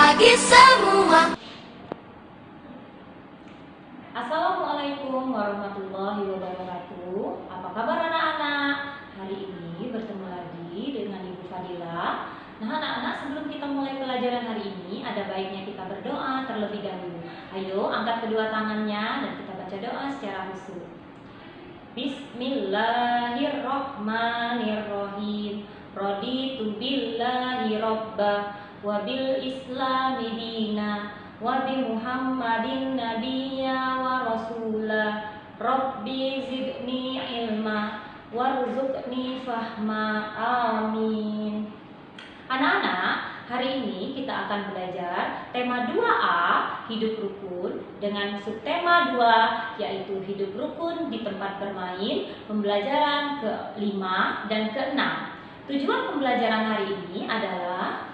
bagi semua. Assalamualaikum warahmatullahi wabarakatuh. Apa kabar anak-anak? Hari ini bertemu lagi dengan Ibu Fadila. Nah anak-anak, sebelum kita mulai pelajaran hari ini, ada baiknya kita berdoa terlebih dahulu. Ayo angkat kedua tangannya dan kita baca doa secara khusyuk. Bismillahirrahmanirrahim. Raditu billahi robba wa bil islami dina wa bi Muhammadin nabiyya wa rasula. Rabbi zidni ilma warzuqni fahma. Amin. Anak-anak, hari ini kita akan belajar tema 2A, hidup rukun, dengan subtema 2, yaitu hidup rukun di tempat bermain, pembelajaran ke-5 dan ke-6. Tujuan pembelajaran hari ini adalah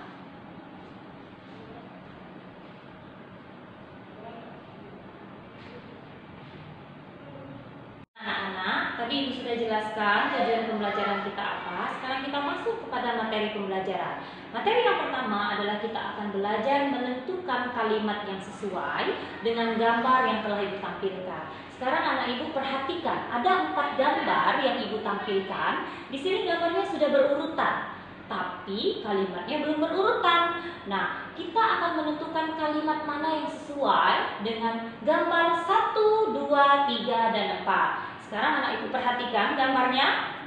anak-anak, tadi Ibu sudah jelaskan tujuan pembelajaran kita apa. Sekarang kita masuk kepada materi pembelajaran. Materi yang pertama adalah kita akan belajar menentukan kalimat yang sesuai dengan gambar yang telah Ibu tampilkan. Sekarang anak Ibu perhatikan, ada 4 gambar yang Ibu tampilkan. Di sini gambarnya sudah berurutan, tapi kalimatnya belum berurutan. Nah, kita akan menentukan kalimat mana yang sesuai dengan gambar 1, 2, 3, dan 4. Sekarang anak Ibu perhatikan gambarnya.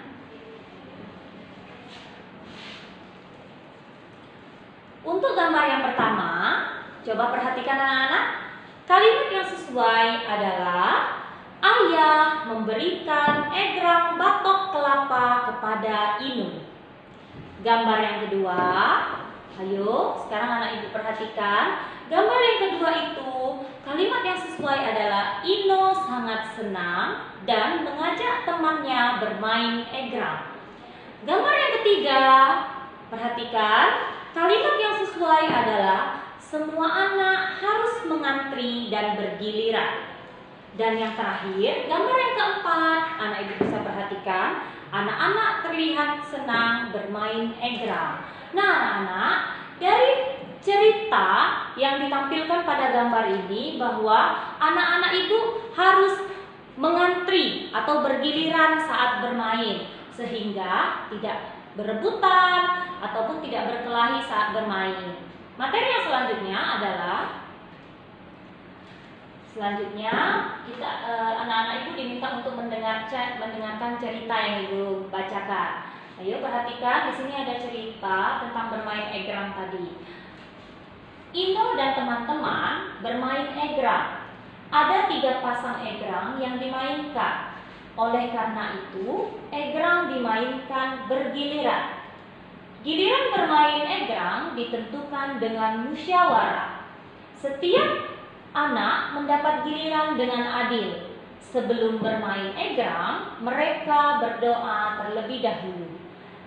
Untuk gambar yang pertama, coba perhatikan anak-anak. Kalimat yang sesuai adalah ayah memberikan egrang batok kelapa kepada Inu. Gambar yang kedua, ayo sekarang anak Ibu perhatikan. Gambar yang kedua itu, kalimat yang sesuai adalah Ino sangat senang dan mengajak temannya bermain egrang. Gambar yang ketiga, perhatikan. Kalimat yang sesuai adalah semua anak harus mengantri dan bergiliran. Dan yang terakhir, gambar yang keempat, anak Ibu bisa perhatikan, anak-anak terlihat senang bermain egrang. Nah anak-anak, dari cerita yang ditampilkan pada gambar ini bahwa anak-anak itu harus mengantri atau bergiliran saat bermain, sehingga tidak berebutan ataupun tidak berkelahi saat bermain. Materi yang selanjutnya adalah kita anak-anak Ibu diminta untuk mendengarkan cerita yang Ibu bacakan. Ayo perhatikan, di sini ada cerita tentang bermain egrang tadi. Ino dan teman-teman bermain egrang. Ada 3 pasang egrang yang dimainkan. Oleh karena itu, egrang dimainkan bergiliran. Giliran bermain egrang ditentukan dengan musyawarah. Setiap anak mendapat giliran dengan adil. Sebelum bermain egrang, mereka berdoa terlebih dahulu.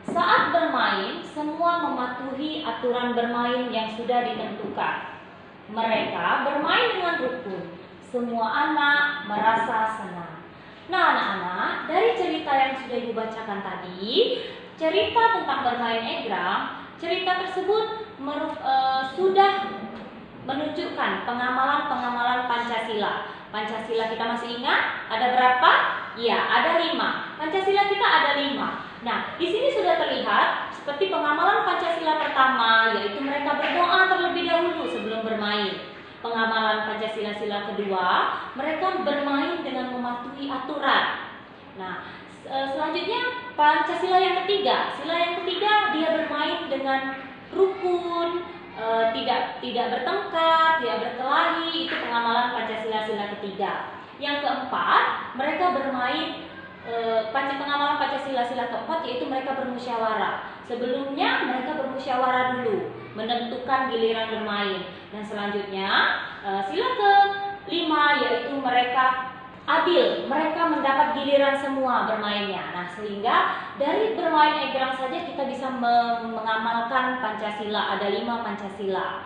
Saat bermain, semua mematuhi aturan bermain yang sudah ditentukan. Mereka bermain dengan rukun. Semua anak merasa senang. Nah anak-anak, dari cerita yang sudah Ibu bacakan tadi, cerita tentang bermain egrang, cerita tersebut sudah menunjukkan pengamalan-pengamalan Pancasila. Pancasila kita masih ingat? Ada berapa? Iya, ada 5. Pancasila kita ada 5. Nah, di sini sudah terlihat seperti pengamalan Pancasila pertama, yaitu mereka berdoa terlebih dahulu sebelum bermain. Pengamalan Pancasila sila kedua, mereka bermain dengan mematuhi aturan. Nah, selanjutnya Pancasila yang ketiga. Sila yang ketiga dia bermain dengan rukun, tidak bertengkar, tidak berkelahi. Itu pengamalan Pancasila sila ketiga. Yang keempat, mereka bermain pengamalan Pancasila sila keempat, yaitu mereka bermusyawarah. Sebelumnya mereka bermusyawarah dulu, menentukan giliran bermain. Dan selanjutnya sila ke-5, yaitu mereka adil, mereka mendapat giliran semua bermainnya. Nah, sehingga dari bermain egrang saja kita bisa mengamalkan Pancasila. Ada 5 Pancasila.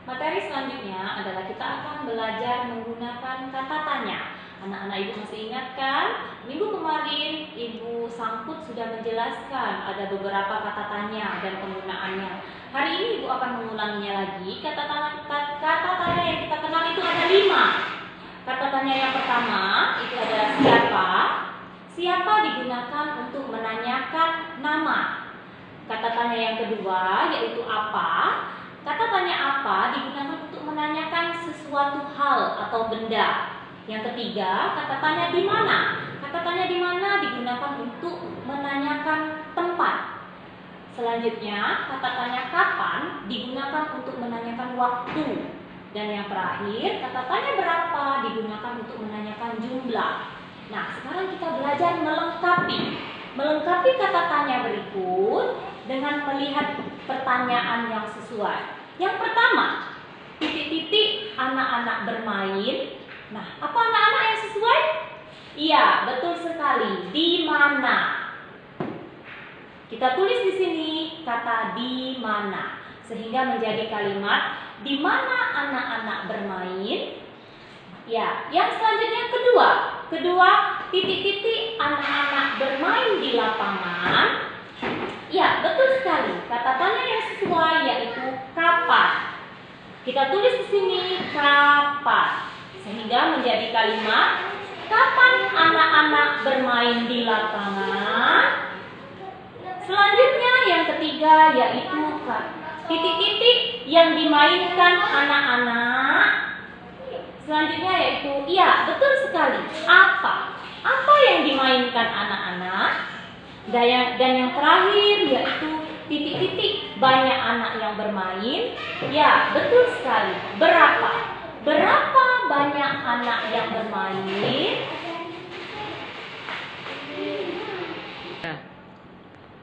Materi selanjutnya adalah kita akan belajar menggunakan kata tanya. Anak-anak Ibu masih ingat kan? Minggu kemarin Ibu Sangkut sudah menjelaskan ada beberapa kata tanya dan penggunaannya. Hari ini akan mengulanginya lagi. Kata tanya yang kita kenal itu ada 5. Kata tanya yang pertama itu adalah siapa. Siapa digunakan untuk menanyakan nama. Kata tanya yang kedua yaitu apa. Kata tanya apa digunakan untuk menanyakan sesuatu hal atau benda. Yang ketiga, kata tanya di mana. Kata tanya di mana digunakan untuk menanyakan tempat. Selanjutnya, kata tanya kapan digunakan untuk menanyakan waktu. Dan yang terakhir, kata tanya berapa digunakan untuk menanyakan jumlah. Nah, sekarang kita belajar melengkapi kata tanya berikut dengan melihat pertanyaan yang sesuai. Yang pertama, titik-titik anak-anak bermain. Nah, apa anak-anak yang sesuai? Iya, betul sekali. Di mana? Kita tulis di sini kata di mana, sehingga menjadi kalimat di mana anak-anak bermain. Ya, yang selanjutnya kedua, titik-titik anak-anak bermain di lapangan. Ya, betul sekali. Kata tanya yang sesuai yaitu kapan. Kita tulis di sini kapan, sehingga menjadi kalimat kapan anak-anak bermain di lapangan. Selanjutnya yang ketiga yaitu titik-titik yang dimainkan anak-anak. Selanjutnya yaitu, iya betul sekali, apa yang dimainkan anak-anak. Dan yang terakhir yaitu titik-titik banyak anak yang bermain. Ya betul sekali, berapa banyak anak yang bermain.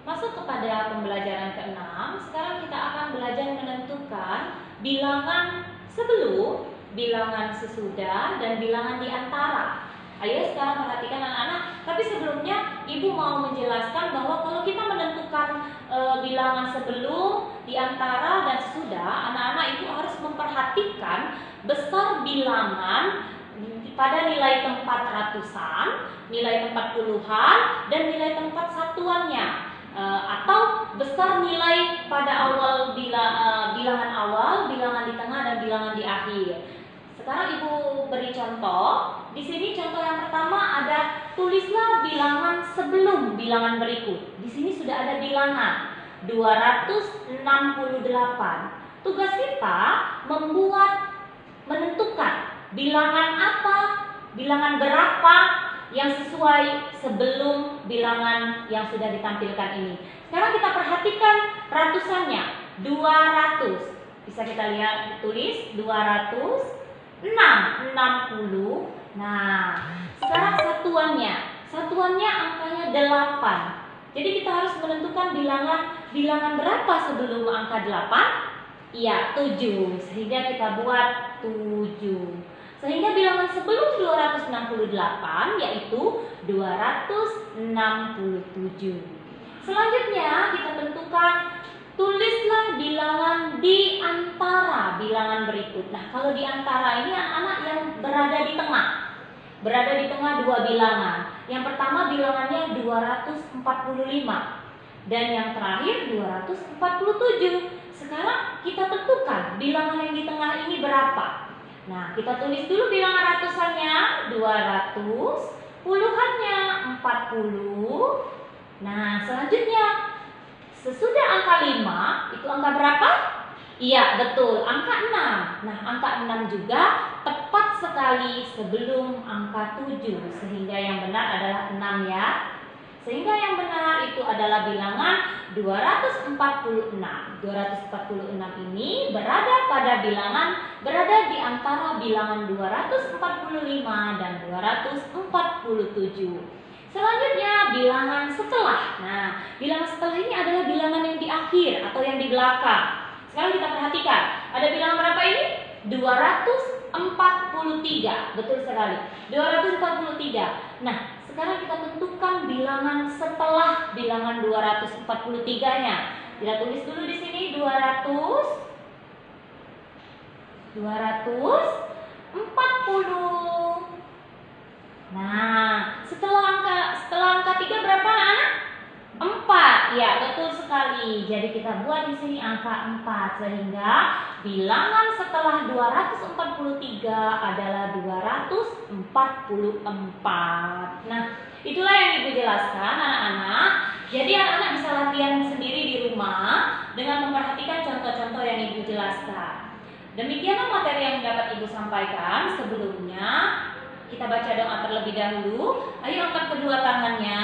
Masuk kepada pembelajaran ke-6. Sekarang kita akan belajar menentukan bilangan sebelum, bilangan sesudah, dan bilangan di antara. Ayo sekarang perhatikan anak-anak. Tapi sebelumnya Ibu mau menjelaskan bahwa kalau kita menentukan bilangan sebelum, di antara, dan sesudah, anak-anak itu harus memperhatikan besar bilangan pada nilai tempat ratusan, nilai tempat puluhan, dan nilai tempat satuannya. Atau besar nilai pada awal bilangan awal, bilangan di tengah, dan bilangan di akhir. Sekarang Ibu beri contoh. Di sini contoh yang pertama ada tulislah bilangan sebelum bilangan berikut. Di sini sudah ada bilangan 268. Tugas kita menentukan bilangan apa, bilangan berapa yang sesuai sebelum bilangan yang sudah ditampilkan ini. Sekarang kita perhatikan ratusannya, 200. Bisa kita lihat, tulis 200, 60. Nah, sekarang satuannya angkanya 8. Jadi kita harus menentukan bilangan berapa sebelum angka 8? Iya, 7. Sehingga kita buat 7. Sehingga bilangan sebelum 268 yaitu 267. Selanjutnya kita tentukan, tulislah bilangan di antara bilangan berikut. Nah, kalau di antara ini anak-anak yang berada di tengah. Berada di tengah dua bilangan. Yang pertama bilangannya 245 dan yang terakhir 247. Sekarang kita tentukan bilangan yang di tengah ini berapa. Nah, kita tulis dulu bilangan ratusannya 200, puluhannya 40. Nah, selanjutnya sesudah angka 5, itu angka berapa? Iya, betul, angka 6. Nah, angka 6 juga tepat sekali sebelum angka 7, sehingga yang benar adalah 6 ya. Sehingga yang benar itu adalah bilangan 246. 246 ini berada di antara bilangan 245 dan 247. Selanjutnya bilangan setelah. Nah, bilangan setelah ini adalah bilangan yang di akhir atau yang di belakang. Sekarang kita perhatikan, ada bilangan berapa ini? 243. Betul sekali, 243. Nah, sekarang kita tentukan bilangan setelah bilangan 243-nya. Kita tulis dulu di sini 240. Nah, setelah angka 3 berapa anak? 4. Ya, betul sekali. Jadi kita buat di sini angka 4 sehingga bilangan setelah 243 adalah 244. Nah, itulah yang Ibu jelaskan anak-anak. Jadi anak-anak bisa latihan sendiri di rumah dengan memperhatikan contoh-contoh yang Ibu jelaskan. Demikianlah materi yang dapat Ibu sampaikan. Sebelumnya kita baca doa terlebih dahulu. Ayo angkat kedua tangannya.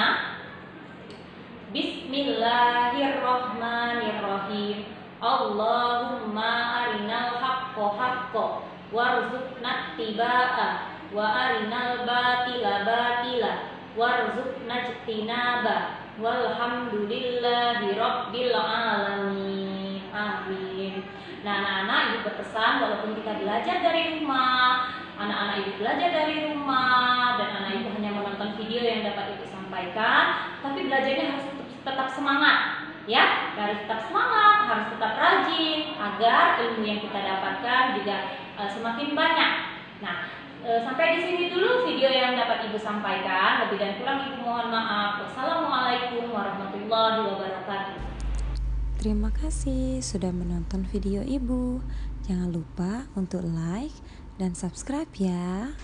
Bismillahirrohmanirrohim. Allahumma arinal haqqo haqqo warzuqna tibaa wa arinal batila batila warzuqna ijtinaba walhamdulillahi rabbil alamin. Amin. Nah, anak-anak, Ibu berpesan walaupun kita belajar dari rumah, anak-anak Ibu belajar dari rumah dan anak Ibu hanya menonton video yang dapat Ibu sampaikan, tapi belajarnya harus tetap semangat, ya, harus tetap semangat, harus tetap rajin agar ilmu yang kita dapatkan juga semakin banyak. Nah, sampai di sini dulu video yang dapat Ibu sampaikan. Lebih dan kurang Ibu mohon maaf. Wassalamualaikum warahmatullahi wabarakatuh. Terima kasih sudah menonton video Ibu. Jangan lupa untuk like dan subscribe ya.